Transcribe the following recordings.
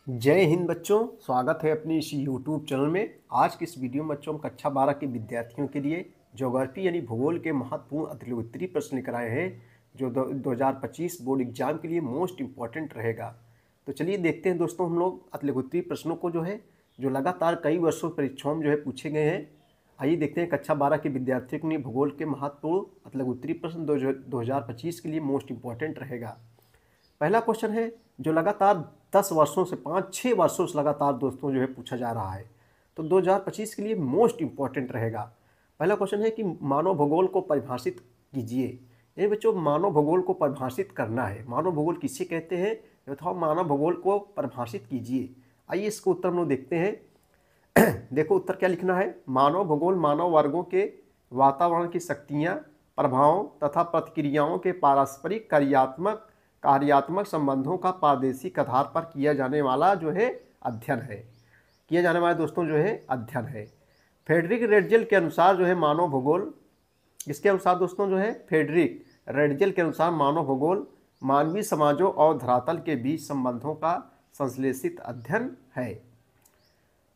जय हिंद बच्चों, स्वागत है अपनी इस यूट्यूब चैनल में। आज की इस वीडियो में बच्चों हम कक्षा 12 के विद्यार्थियों के लिए ज्योग्राफी यानी भूगोल के महत्वपूर्ण अतिउत्तरी प्रश्न लेकर आए हैं जो 2025 बोर्ड एग्जाम के लिए मोस्ट इम्पॉर्टेंट रहेगा। तो चलिए देखते हैं दोस्तों, हम लोग अतिउत्तरी प्रश्नों को जो लगातार कई वर्षों परीक्षाओं में पूछे गए हैं। आइए देखते हैं कक्षा 12 के विद्यार्थियों के लिए भूगोल के महत्वपूर्ण अतिउत्तरी प्रश्न 2025 के लिए मोस्ट इम्पॉर्टेंट रहेगा। पहला क्वेश्चन है जो लगातार 10 वर्षों से 5-6 वर्षों से लगातार दोस्तों पूछा जा रहा है, तो 2025 के लिए मोस्ट इम्पॉर्टेंट रहेगा। पहला क्वेश्चन है कि मानव भूगोल को परिभाषित कीजिए। यानी बच्चों मानव भूगोल को परिभाषित करना है। मानव भूगोल किसे कहते हैं, अथवा मानव भूगोल को परिभाषित कीजिए। आइए इसको उत्तर हम लोग देखते हैं। देखो उत्तर क्या लिखना है। मानव भूगोल मानव वर्गों के वातावरण की शक्तियाँ, प्रभावों तथा प्रतिक्रियाओं के पारस्परिक कार्यात्मक संबंधों का प्रादेशिक आधार पर किया जाने वाला अध्ययन है। किया जाने वाला दोस्तों अध्ययन है। फ्रेडरिक रेटजेल के अनुसार मानव भूगोल, इसके अनुसार दोस्तों फ्रेडरिक रेटजेल के अनुसार मानव भूगोल मानवीय समाजों और धरातल के बीच संबंधों का संश्लेषित अध्ययन है।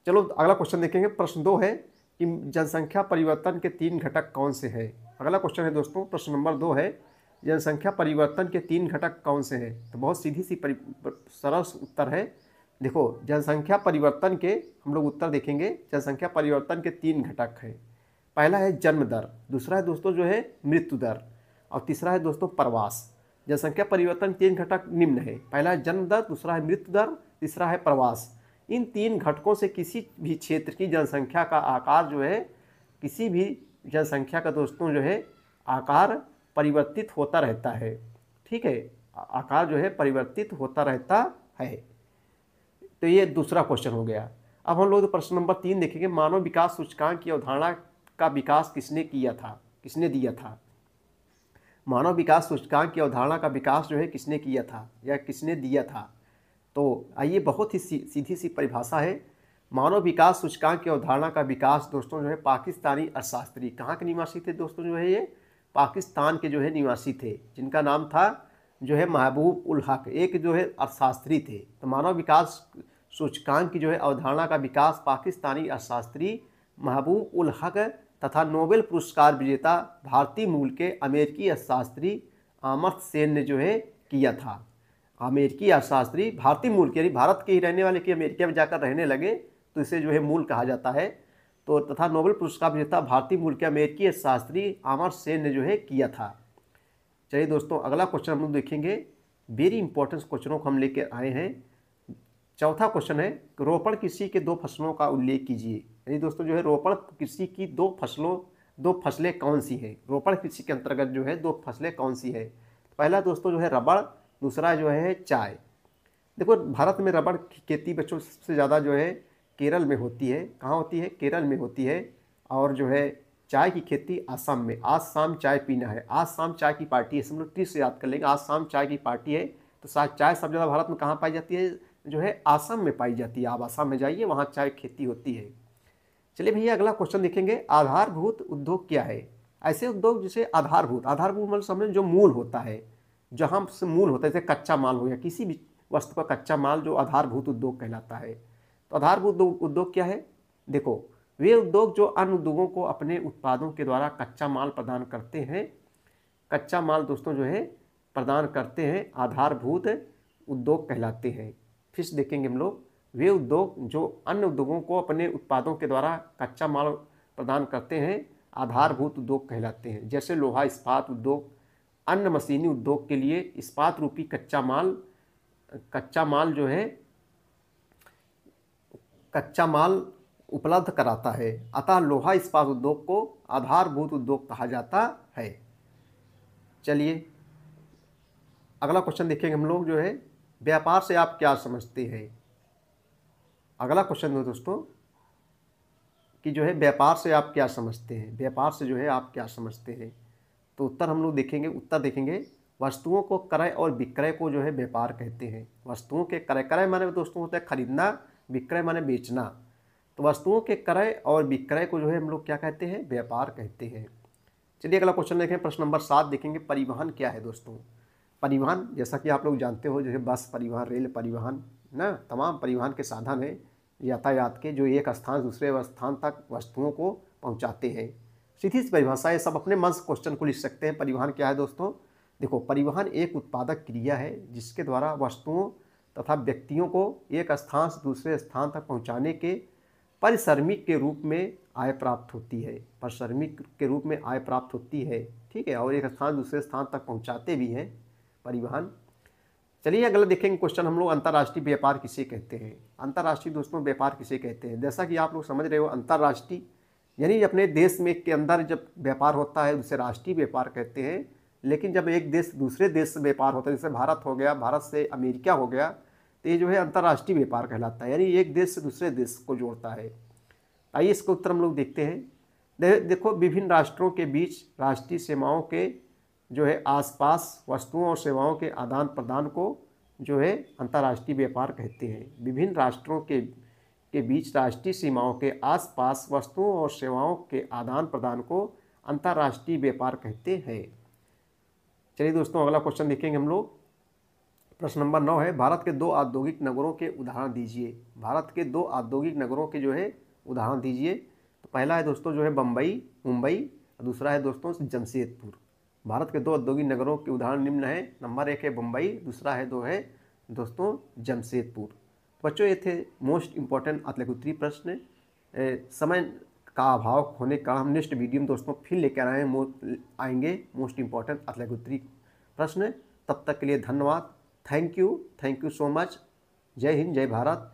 चलो अगला क्वेश्चन देखेंगे। प्रश्न 2 है कि जनसंख्या परिवर्तन के 3 घटक कौन से हैं। अगला क्वेश्चन है दोस्तों, प्रश्न नंबर 2 है जनसंख्या परिवर्तन के 3 घटक कौन से हैं। तो बहुत सीधी सी सरल उत्तर है। देखो जनसंख्या परिवर्तन के हम लोग उत्तर देखेंगे। जनसंख्या परिवर्तन के 3 घटक हैं। पहला है जन्म दर, दूसरा है दोस्तों मृत्यु दर, और तीसरा है दोस्तों प्रवास। जनसंख्या परिवर्तन 3 घटक निम्न है। पहला है जन्म दर, दूसरा है मृत्यु दर, तीसरा है प्रवास। इन 3 घटकों से किसी भी क्षेत्र की जनसंख्या का आकार किसी भी जनसंख्या का दोस्तों आकार परिवर्तित होता रहता है। ठीक है, आकार परिवर्तित होता रहता है। तो ये दूसरा क्वेश्चन हो गया। अब हम लोग प्रश्न नंबर 3 देखेंगे। मानव विकास सूचकांक की अवधारणा का विकास किसने दिया था। मानव विकास सूचकांक की अवधारणा का विकास किसने किया था या किसने दिया था। तो आइए बहुत ही सीधी सी परिभाषा है। मानव विकास सूचकांक की अवधारणा का विकास दोस्तों पाकिस्तानी अर्थशास्त्री, कहाँ के निवासी थे दोस्तों ये पाकिस्तान के निवासी थे, जिनका नाम था महबूब उल हक, एक अर्थशास्त्री थे। तो मानव विकास सूचकांक की अवधारणा का विकास पाकिस्तानी अर्थशास्त्री महबूब उल हक तथा नोबेल पुरस्कार विजेता भारतीय मूल के अमेरिकी अर्थशास्त्री अमर्त्य सेन ने किया था। अमेरिकी अर्थशास्त्री भारतीय मूल के, भारत के ही रहने वाले कि अमेरिका में जाकर रहने लगे तो इसे मूल कहा जाता है। तो तथा नोबेल पुरस्कार विजेता भारतीय मूल के अमेरिकी अर्थशास्त्री अमर्त्य सेन ने किया था। चलिए दोस्तों अगला क्वेश्चन हम लोग देखेंगे। वेरी इंपॉर्टेंट क्वेश्चनों को हम लेकर आए हैं। चौथा क्वेश्चन है रोपण कृषि के 2 फसलों का उल्लेख कीजिए। यानी दोस्तों रोपण कृषि की 2 फसलें कौन सी हैं। रोपण कृषि के अंतर्गत 2 फसलें कौन सी है। पहला दोस्तों रबड़, दूसरा चाय। देखो भारत में रबड़ की खेती बच्चों सबसे ज़्यादा केरल में होती है। कहाँ होती है, केरल में होती है। और चाय की खेती आसाम में। आज शाम चाय पीना है, आज शाम चाय की पार्टी है, सब लोग ट्रिक से याद कर लेंगे। आज शाम चाय की पार्टी है। तो चाय सबसे ज़्यादा भारत में कहाँ पाई जाती है, आसाम में पाई जाती है। आप आसाम में जाइए, वहाँ चाय खेती होती है। चलिए भैया अगला क्वेश्चन देखेंगे। आधारभूत उद्योग क्या है। ऐसे उद्योग जिसे आधारभूत मतलब समझ जो मूल होता है, जहाँ से मूल होता है, जैसे कच्चा माल हो गया, किसी भी वस्तु का कच्चा माल जो आधारभूत उद्योग कहलाता है। तो आधारभूत उद्योग क्या है। देखो वे उद्योग जो अन्य उद्योगों को अपने उत्पादों के द्वारा कच्चा माल प्रदान करते हैं। कच्चा माल दोस्तों प्रदान करते हैं, आधारभूत उद्योग कहलाते हैं। फिर से देखेंगे हम लोग। वे उद्योग जो अन्य उद्योगों को अपने उत्पादों के द्वारा कच्चा माल प्रदान करते हैं, आधारभूत उद्योग कहलाते हैं। जैसे लोहा इस्पात उद्योग, अन्य मशीनी उद्योग के लिए इस्पात रूपी कच्चा माल उपलब्ध कराता है। अतः लोहा इस्पात उद्योग को आधारभूत उद्योग कहा जाता है। चलिए अगला क्वेश्चन देखेंगे हम लोग। व्यापार से आप क्या समझते हैं। अगला क्वेश्चन है दोस्तों कि व्यापार से आप क्या समझते हैं। व्यापार से आप क्या समझते हैं। तो उत्तर हम लोग देखेंगे। वस्तुओं को क्रय और विक्रय को व्यापार कहते हैं। वस्तुओं के क्रय माने दोस्तों होता है खरीदना, विक्रय माने बेचना। तो वस्तुओं के क्रय और विक्रय को हम लोग क्या कहते हैं, व्यापार कहते हैं। चलिए अगला क्वेश्चन देखें। प्रश्न नंबर 7 देखेंगे। परिवहन क्या है दोस्तों। परिवहन जैसा कि आप लोग जानते हो, बस परिवहन, रेल परिवहन, ना तमाम परिवहन के साधन हैं यातायात के, जो एक स्थान से दूसरे स्थान तक वस्तुओं को पहुंचाते हैं। सीधी सी परिभाषा है, सब अपने मन से क्वेश्चन को लिख सकते हैं। परिवहन क्या है दोस्तों? देखो, परिवहन एक उत्पादक क्रिया है जिसके द्वारा वस्तुओं तथा व्यक्तियों को एक स्थान से दूसरे स्थान तक पहुंचाने के पारिश्रमिक के रूप में आय प्राप्त होती है। पारिश्रमिक के रूप में आय प्राप्त होती है, ठीक है, और एक स्थान से दूसरे स्थान तक पहुंचाते भी हैं परिवहन। चलिए अगला देखेंगे क्वेश्चन हम लोग, अंतर्राष्ट्रीय व्यापार किसे कहते हैं? अंतर्राष्ट्रीय दोस्तों व्यापार किसे कहते हैं? जैसा कि आप लोग समझ रहे हो, अंतर्राष्ट्रीय यानी अपने देश में के अंदर जब व्यापार होता है उसे राष्ट्रीय व्यापार कहते हैं। लेकिन जब एक देश दूसरे देश से व्यापार होता है, जैसे भारत हो गया, भारत से अमेरिका हो गया, तो ये जो है अंतर्राष्ट्रीय व्यापार कहलाता है, यानी एक देश से दूसरे देश को जोड़ता है। आइए इसका उत्तर हम लोग देखते हैं। देखो, विभिन्न राष्ट्रों के बीच राष्ट्रीय सीमाओं के जो है आसपास वस्तुओं और सेवाओं के आदान प्रदान को जो है अंतर्राष्ट्रीय व्यापार कहते हैं। विभिन्न राष्ट्रों के बीच राष्ट्रीय सीमाओं के आसपास वस्तुओं और सेवाओं के आदान प्रदान को अंतर्राष्ट्रीय व्यापार कहते हैं। चलिए दोस्तों अगला क्वेश्चन देखेंगे हम लोग। प्रश्न नंबर 9 है, भारत के 2 औद्योगिक नगरों के उदाहरण दीजिए। भारत के 2 औद्योगिक नगरों के जो है उदाहरण दीजिए। तो पहला है दोस्तों जो है मुंबई, और दूसरा है दोस्तों जमशेदपुर। भारत के 2 औद्योगिक नगरों के उदाहरण निम्न है। नंबर 1 है मुंबई, दूसरा है दोस्तों जमशेदपुर। बच्चों ये थे मोस्ट इम्पॉर्टेंट अतलकुत्री प्रश्न। समय का अभाव होने का हम नेक्स्ट वीडियो में दोस्तों फिर लेकर आएंगे मोस्ट इम्पॉर्टेंट अतलकुत्री प्रश्न। तब तक के लिए धन्यवाद। Thank you so much. जय हिंद, जय भारत।